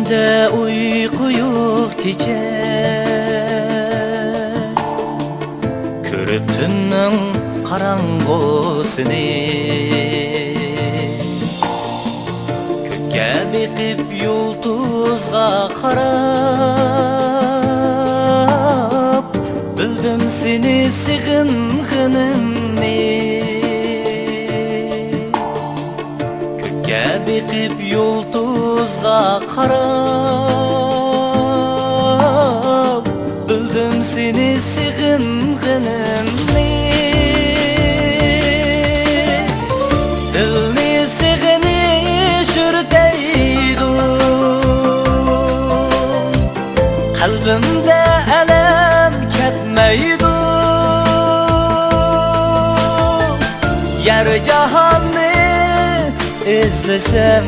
Gözümde uyku yok gece, körüp tünün karangosunu. Kökке bekip yulduzga karap, bildim seni sig'ing'inimni. Kökke bekip yulduzga karap, bildim seni sig'ing'inimni. Dilni sig'inish urdaydi, qalbimda alam ketmaydi. Yer jahonni izlasam,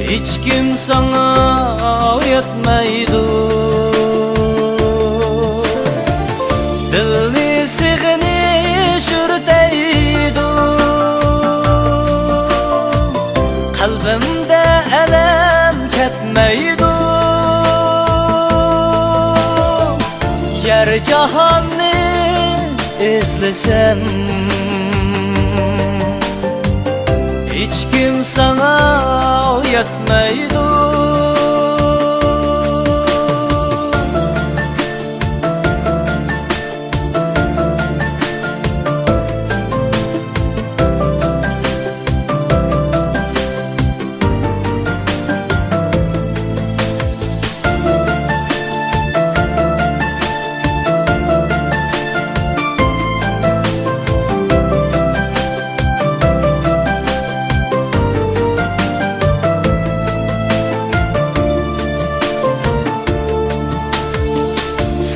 hiç kim sana yetmeydi. Dilni sig'inish urdaydi, qalbimda alam ketmeydi. Yer jahonni izlasam, hiç kim sana yetmeydi.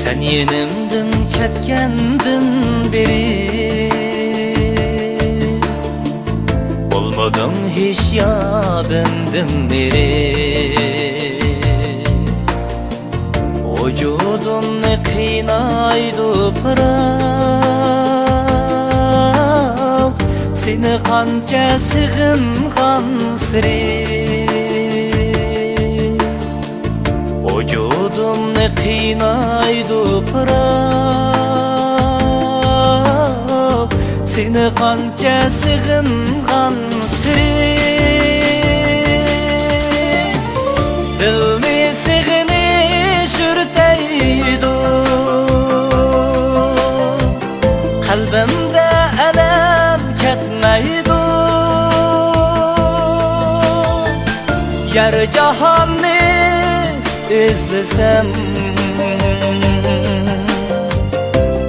Sen yenimdin ketgendin beri, olmadın hiç yadımdın beri. Vücudumni qiynaydi pırak, seni qancha sig'ingan siri. Vücudumni qiynaydi pırak, seni qancha sig'ingan siri. Dilni sig'inish urdaydi, qalbimda alam ketmaydi. Yer jahonni izlasam,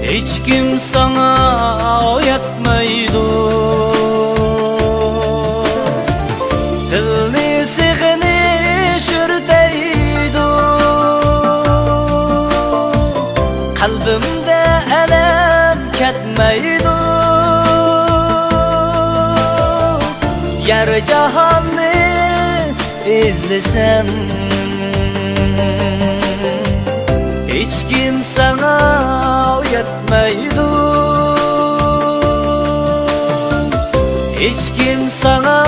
hiç kim sana yetmeydi. Dilni sig'inish urdaydi, qalbimda alam ketmeydi. Yer jahonni izlasam, hiç kim sana yetmeydi. Hiç kim sana